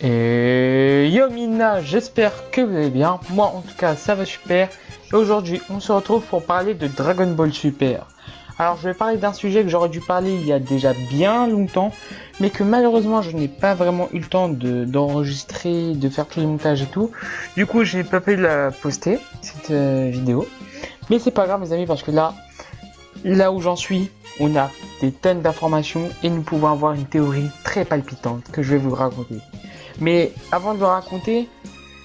Et yo Mina, j'espère que vous allez bien. Moi en tout cas ça va super. Et aujourd'hui on se retrouve pour parler de Dragon Ball Super. Alors je vais parler d'un sujet que j'aurais dû parler il y a déjà bien longtemps, mais que malheureusement je n'ai pas vraiment eu le temps d'enregistrer, de faire tous les montages et tout. Du coup je n'ai pas pu la poster, cette vidéo. Mais c'est pas grave mes amis, parce que là où j'en suis, on a des tonnes d'informations et nous pouvons avoir une théorie très palpitante que je vais vous raconter. Mais avant de vous raconter,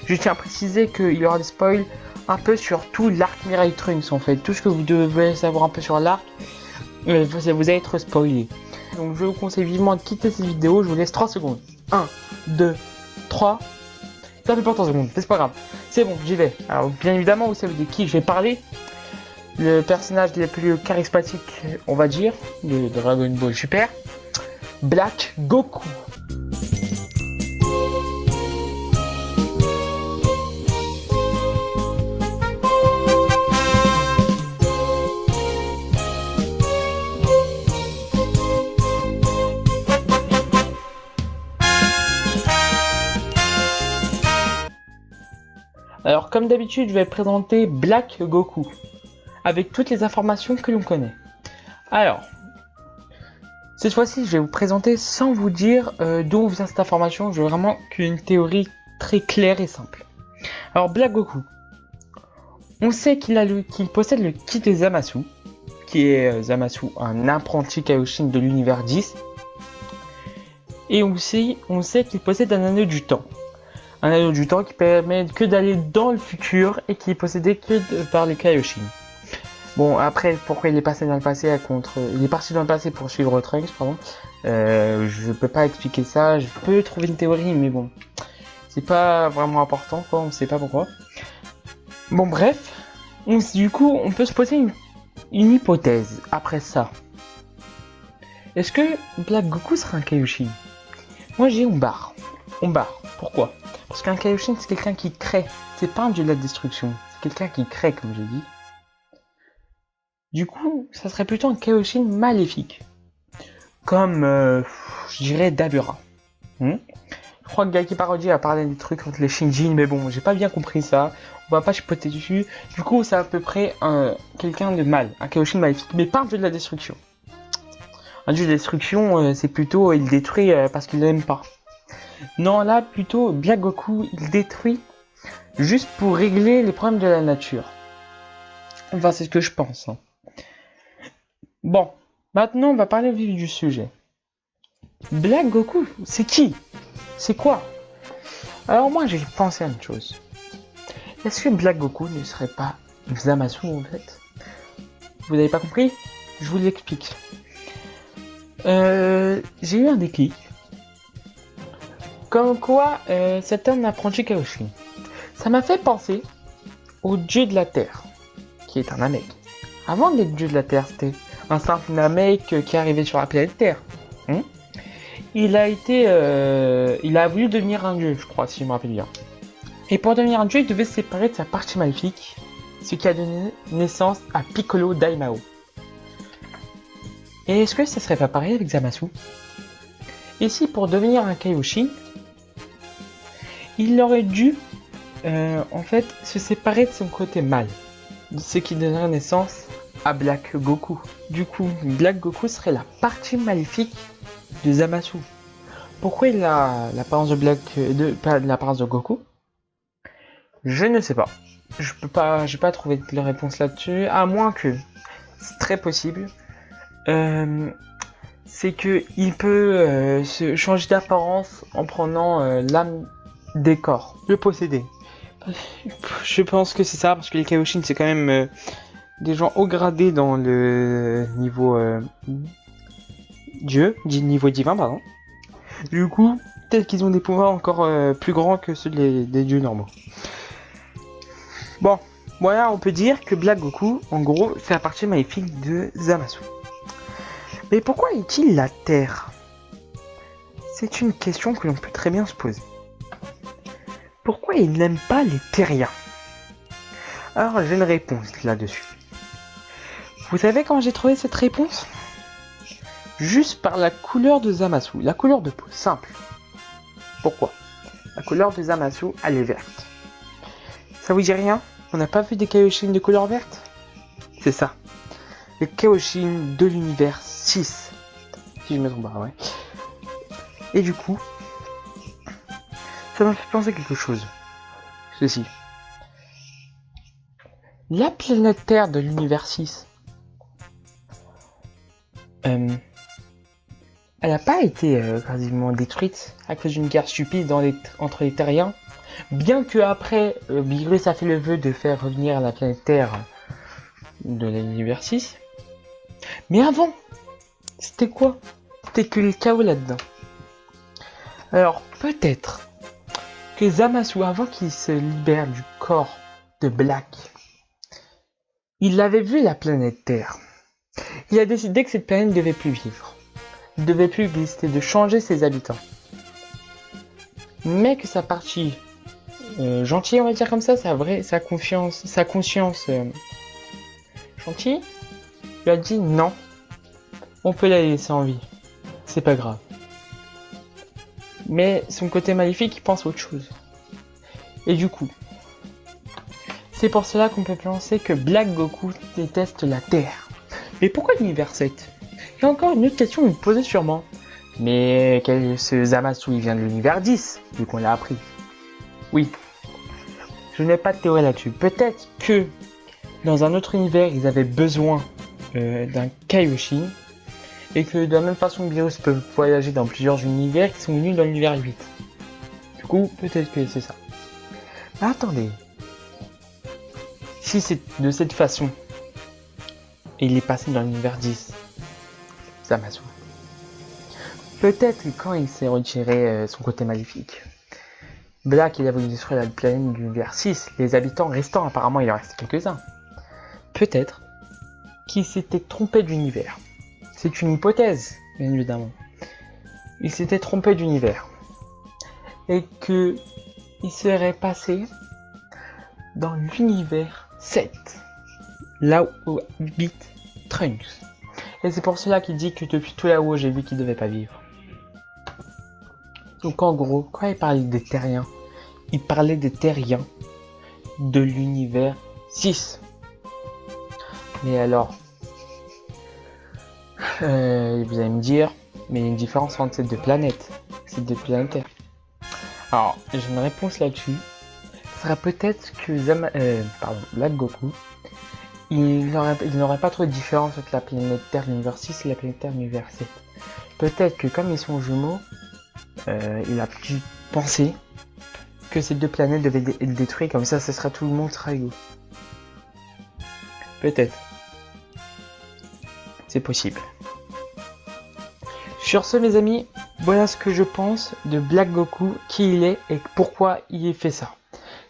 je tiens à préciser qu'il y aura des spoils un peu sur tout l'arc Mirai Trunks en fait. Tout ce que vous devez savoir un peu sur l'arc, vous allez être spoilé. Donc je vous conseille vivement de quitter cette vidéo, je vous laisse 3 secondes. 1, 2, 3. Ça fait pas 3 secondes, mais c'est pas grave. C'est bon, j'y vais. Alors bien évidemment, vous savez de qui je vais parler. Le personnage le plus charismatique, on va dire, de Dragon Ball Super, Black Goku. Alors comme d'habitude, je vais présenter Black Goku, avec toutes les informations que l'on connaît. Alors, cette fois-ci, je vais vous présenter sans vous dire d'où vient cette information. Je veux vraiment qu'une théorie très claire et simple. Alors, Black Goku, on sait qu'il possède le ki de Zamasu, qui est Zamasu, un apprenti Kaioshin de l'univers 10. Et aussi, on sait qu'il possède un anneau du temps. Un anneau du temps qui permet que d'aller dans le futur et qui est possédé que par les Kaioshin. Bon, après, pourquoi il est passé dans le passé il est parti dans le passé pour suivre Trunks, pardon. Je peux pas expliquer ça, je peux trouver une théorie, mais bon. C'est pas vraiment important, quoi, on sait pas pourquoi. Bon, bref. Du coup, on peut se poser une hypothèse après ça. Est-ce que Black Goku sera un Kaioshin? Moi, j'ai on barre. Pourquoi? Parce qu'un Kaioshin, c'est quelqu'un qui crée. C'est pas un dieu de la destruction. C'est quelqu'un qui crée, comme je dis. Du coup, ça serait plutôt un Kaioshin maléfique. Comme, je dirais, Dabura. Je crois que Gaki Parody a parlé des trucs contre les Shinjin, mais bon, j'ai pas bien compris ça. On va pas chipoter dessus. Du coup, c'est à peu près quelqu'un de mal. Un Kaioshin maléfique, mais pas un dieu de la destruction. Un dieu de la destruction, c'est plutôt, il détruit parce qu'il n'aime pas. Non, là, plutôt, Black Goku, il détruit juste pour régler les problèmes de la nature. Enfin, c'est ce que je pense. Bon, maintenant, on va parler au vif du sujet. Black Goku, c'est qui? C'est quoi? Alors moi, j'ai pensé à une chose. Est-ce que Black Goku ne serait pas Zamasu, en fait? Vous n'avez pas compris? Je vous l'explique. J'ai eu un déclic. Comme quoi, c'est un apprenti Kaioshin. Ça m'a fait penser au dieu de la Terre, qui est un Namek. Avant d'être dieu de la Terre, c'était un simple Namek qui est arrivé sur la planète Terre. Il a voulu devenir un dieu, je crois, si je me rappelle bien. Et pour devenir un dieu, il devait se séparer de sa partie maléfique, ce qui a donné naissance à Piccolo Daimao. Et est-ce que ça serait pas pareil avec Zamasu? Et si pour devenir un Kaioshin, il aurait dû en fait se séparer de son côté mal, ce qui donnerait naissance à Black Goku. Du coup, Black Goku serait la partie maléfique de Zamasu. Pourquoi il a l'apparence de Goku? Je ne sais pas. J'ai pas trouvé de réponse là-dessus, à moins que c'est très possible. C'est que il peut se changer d'apparence en prenant l'âme des corps, le posséder. Je pense que c'est ça, parce que les Kaioshin, c'est quand même des gens haut gradés dans le niveau niveau divin, pardon. Du coup, peut-être qu'ils ont des pouvoirs encore plus grands que ceux des dieux normaux. Bon, voilà, on peut dire que Black Goku, en gros, fait la partie maléfique de Zamasu. Mais pourquoi est-il la Terre? C'est une question que l'on peut très bien se poser. Pourquoi il n'aime pas les terriens? Alors j'ai une réponse là-dessus. Vous savez comment j'ai trouvé cette réponse? Juste par la couleur de Zamasu, la couleur de peau, simple. Pourquoi? La couleur de Zamasu, elle est verte. Ça vous dit rien? On n'a pas vu des Kaioshin de couleur verte? C'est ça. Les Kaioshin de l'univers 6. Si je me trompe pas, ouais. Et du coup, ça m'a fait penser quelque chose. Ceci. La planète Terre de l'univers 6, elle n'a pas été quasiment détruite à cause d'une guerre stupide entre les terriens. Bien que après, Beerus a fait le vœu de faire revenir la planète Terre de l'univers 6. Mais avant, c'était quoi? C'était que le chaos là-dedans. Alors peut-être que Zamasu, avant qu'il se libère du corps de Black, il avait vu la planète Terre. Il a décidé que cette planète ne devait plus vivre. Ne devait plus exister, de changer ses habitants. Mais que sa partie gentille, on va dire comme ça, sa conscience gentille, lui a dit non, on peut la laisser en vie, c'est pas grave. Mais son côté maléfique, il pense à autre chose. Et du coup, c'est pour cela qu'on peut penser que Black Goku déteste la Terre. Mais pourquoi l'univers 7? Il y a encore une autre question que vous me posez sûrement. Mais ce Zamasu, il vient de l'univers 10, vu qu'on l'a appris. Oui. Je n'ai pas de théorie là-dessus. Peut-être que dans un autre univers, ils avaient besoin d'un Kaioshin. Et que de la même façon que Beerus peut voyager dans plusieurs univers qui sont venus dans l'univers 8. Du coup, peut-être que c'est ça. Mais attendez. Si c'est de cette façon, et il est passé dans l'univers 10, Zamasu. Peut-être que quand il s'est retiré son côté maléfique, Black il a voulu détruire la planète de l'univers 6, les habitants restants, apparemment il en reste quelques-uns. Peut-être qu'il s'était trompé d'univers. C'est une hypothèse, bien évidemment. Il s'était trompé d'univers. Et que il serait passé dans l'univers 7. Là où habite Trunks. Et c'est pour cela qu'il dit que depuis tout là-haut, j'ai vu qu'il ne devait pas vivre. Donc en gros, quand il parlait des terriens, il parlait des terriens de l'univers 6. Mais alors, vous allez me dire, mais il y a une différence entre ces deux planètes. Ces deux planètes. Alors, j'ai une réponse là-dessus. Ce sera peut-être que Black Goku, il n'aurait pas trop de différence entre la planète Terre de l'univers 6 et la planète Terre de l'univers 7. Peut-être que comme ils sont jumeaux, il a pu penser que ces deux planètes devaient être détruites, comme ça sera tout le monde sera égaux. Peut-être. C'est possible. Sur ce mes amis, voilà ce que je pense de Black Goku, qui il est et pourquoi il fait ça.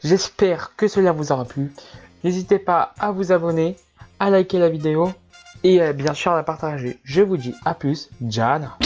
J'espère que cela vous aura plu. N'hésitez pas à vous abonner, à liker la vidéo et bien sûr à la partager. Je vous dis à plus, Jana.